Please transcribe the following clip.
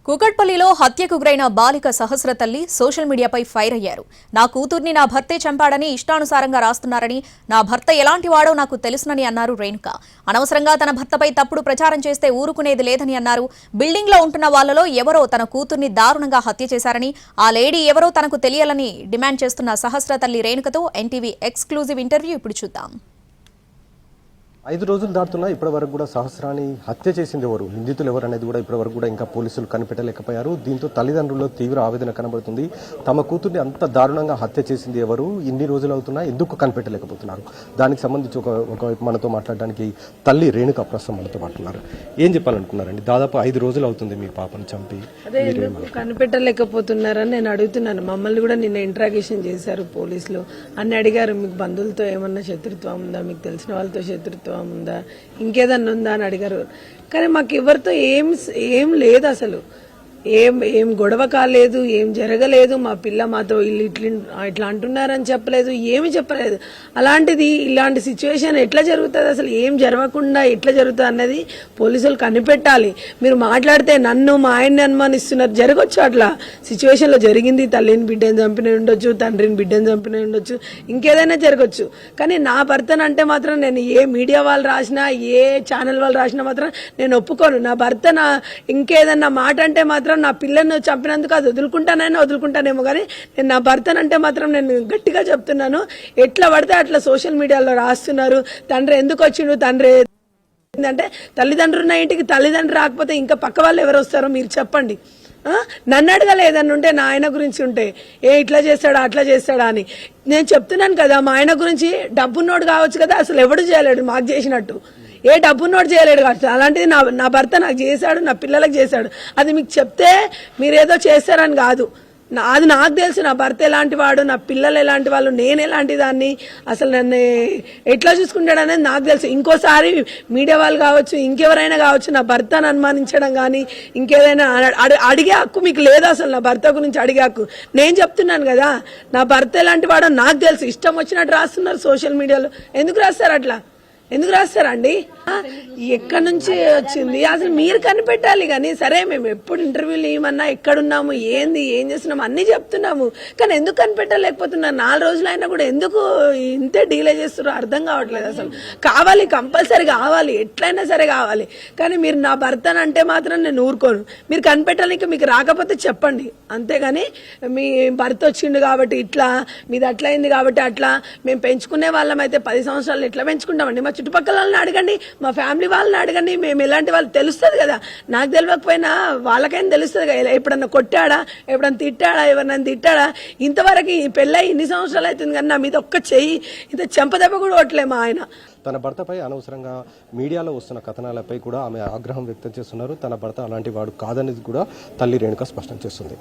కూకట్పల్లిలో హత్యకు గురైన బాలిక సహస్ర తల్లి సోషల్ మీడియాపై ఫైర్ అయ్యారు. నా కూతుర్ని నా భర్తే చంపాడని ఇష్టానుసారంగా రాస్తున్నారని, నా భర్త ఎలాంటి వాడో నాకు తెలుసునని అన్నారు రేణుక. అనవసరంగా తన భర్తపై తప్పుడు ప్రచారం చేస్తే ఊరుకునేది లేదని అన్నారు. బిల్డింగ్ లో ఉంటున్న వాళ్లలో ఎవరో తన కూతుర్ని దారుణంగా హత్య చేశారని, ఆ లేడీ ఎవరో తనకు తెలియాలని డిమాండ్ చేస్తున్న సహస్ర తల్లి రేణుకతో ఎన్టీవీ ఎక్స్క్లూజివ్ ఇంటర్వ్యూ ఇప్పుడు చూద్దాం. 5 రోజులు దాటుతున్నా ఇప్పటివరకు కూడా సహస్రాన్ని హత్య చేసింది ఎవరు, నిందితులు ఎవరు అనేది కూడా ఇప్పటివరకు కూడా ఇంకా పోలీసులు కనిపెట్టలేకపోయారు. దీంతో తల్లిదండ్రుల్లో తీవ్ర ఆవేదన కనబడుతుంది. తమ కూతుర్ని అంత దారుణంగా హత్య చేసింది ఎవరు, ఇన్ని రోజులు అవుతున్నా ఎందుకు కనిపెట్టలేకపోతున్నారు? దానికి సంబంధించి ఒకవైపు మనతో మాట్లాడడానికి తల్లి రేణుక ప్రస్తుతం మనతో మాట్లాడుతున్నారు. ఏం చెప్పాలనుకున్నారండి? దాదాపు 5 రోజులు అవుతుంది మీ పాపను చంపి, కనిపెట్టలేకపోతున్నారని నేను అడుగుతున్నాను. మమ్మల్ని కూడా నిన్న ఇంట్రాగేషన్ చేశారు పోలీసులు. అన్ని అడిగారు, మీకు బంధువులతో ఏమన్నా శత్రుత్వం ఉందా, మీకు తెలిసిన వాళ్ళతో శత్రుత్వం ఉందా, ఇంకేదన్నా ఉందా అని అడిగారు. కానీ మాకు ఎవరితో ఏం లేదు, అసలు ఏం గొడవ కాలేదు, ఏం జరగలేదు. మా పిల్ల మాతో ఇట్లా అంటున్నారని చెప్పలేదు, ఏమి చెప్పలేదు. అలాంటిది ఇలాంటి సిచ్యువేషన్ ఎట్లా జరుగుతుంది, అసలు ఏం జరగకుండా ఎట్లా జరుగుతుంది అన్నది పోలీసులు కనిపెట్టాలి. మీరు మాట్లాడితే నన్ను మా ఆయన్ని అనుమానిస్తున్నారు, జరగచ్చు అట్లా సిచ్యువేషన్లో జరిగింది. తల్లిని బిడ్డను చంపిన ఉండొచ్చు, తండ్రిని బిడ్డను చంపిన ఉండొచ్చు, ఇంకేదైనా జరగచ్చు. కానీ నా భర్తను అంటే మాత్రం నేను ఏ మీడియా వాళ్ళు రాసినా, ఏ ఛానల్ వాళ్ళు రాసినా మాత్రం నేను ఒప్పుకోను. నా భర్త ఇంకేదన్నా మాట అంటే మాత్రం నా పిల్లను చంపినందుకు అది వదులుకుంటానేమో, కానీ నేను నా భర్తనంటే మాత్రం నేను గట్టిగా చెప్తున్నాను. ఎట్లా పడితే అట్లా సోషల్ మీడియాలో రాస్తున్నారు. తండ్రి ఎందుకు వచ్చిండు, తండ్రి అంటే తల్లిదండ్రులు ఉన్న ఇంటికి తల్లిదండ్రులు రాకపోతే ఇంకా పక్క వాళ్ళు ఎవరు వస్తారో మీరు చెప్పండి. నన్ను అడగలేదన్న ఉంటే, నా ఆయన గురించి ఉంటే ఇట్లా చేస్తాడా అట్లా చేస్తాడా అని నేను చెప్తున్నాను కదా. మా ఆయన గురించి డబ్బున్నోడు కావచ్చు కదా, అసలు ఎవడు చేయలేడు మాకు చేసినట్టు. ఏ డబ్బున్నోడు చేయలేడు కావచ్చు. అలాంటిది నా భర్త నాకు చేశాడు, నా పిల్లలకు చేశాడు. అది మీకు చెప్తే మీరేదో చేస్తారని కాదు, అది నాకు తెలుసు. నా భర్త ఎలాంటి వాడు, నా పిల్లలు ఎలాంటి వాళ్ళు, నేను ఎలాంటి దాన్ని, అసలు నన్ను ఎట్లా చూసుకుంటాడు అనేది నాకు తెలుసు. ఇంకోసారి మీడియా వాళ్ళు కావచ్చు, ఇంకెవరైనా కావచ్చు, నా భర్తను అనుమానించడం కానీ ఇంకేదైనా అడిగే హక్కు మీకు లేదు. అసలు నా భర్త గురించి అడిగే హక్కు నేను చెప్తున్నాను కదా. నా భర్త ఎలాంటి వాడో నాకు తెలుసు. ఇష్టం వచ్చినట్టు రాస్తున్నారు సోషల్ మీడియాలో. ఎందుకు రాస్తారు అట్లా? ఎందుకు రాస్తారండి? ఎక్కడి నుంచి వచ్చింది అసలు మీరు కనిపెట్టాలి. కానీ సరే, మేము ఎప్పుడు ఇంటర్వ్యూలు ఏమన్నా ఎక్కడున్నాము, ఏం చేస్తున్నాము అన్నీ చెప్తున్నాము. కానీ ఎందుకు కనిపెట్టలేకపోతున్నారు? 4 రోజులైనా కూడా ఎందుకు ఇంతే డీలే చేస్తున్నారో అర్థం కావట్లేదు. అసలు కావాలి, కంపల్సరీ కావాలి, ఎట్లయినా సరే కావాలి. కానీ మీరు నా భర్తను అంటే మాత్రం నేను ఊరుకోను. మీరు కనిపెట్టాలి, మీకు రాకపోతే చెప్పండి. అంతేగాని మీ భర్త వచ్చిండు కాబట్టి ఇట్లా, మీది అట్లయింది కాబట్టి అట్లా, మేము పెంచుకునే వాళ్ళం అయితే 10 సంవత్సరాలు ఎట్లా పెంచుకుంటామండి? మా చుట్టుపక్కల వాళ్ళని అడగండి, మా ఫ్యామిలీ వాళ్ళని అడగండి, మేము ఎలాంటి వాళ్ళు తెలుస్తుంది కదా. నాకు తెలియకపోయినా వాళ్ళకైనా తెలుస్తుంది కదా. ఎప్పుడన్నా కొట్టాడా, ఎప్పుడన్నా తిట్టాడా, ఎవరన్నా తిట్టాడా? ఇంతవరకు ఈ పెళ్ళై ఇన్ని సంవత్సరాలు అవుతుంది కానీ నా మీద ఒక్క చెయ్యి ఇంత చెంపదెబ్బ కూడా కొట్టలే మా ఆయన. తన భర్తపై అనవసరంగా మీడియాలో వస్తున్న కథనాలపై కూడా ఆమె ఆగ్రహం వ్యక్తం చేస్తున్నారు. తన భర్త అలాంటి వాడు కాదనేది కూడా తల్లి రేణుక స్పష్టం చేస్తుంది.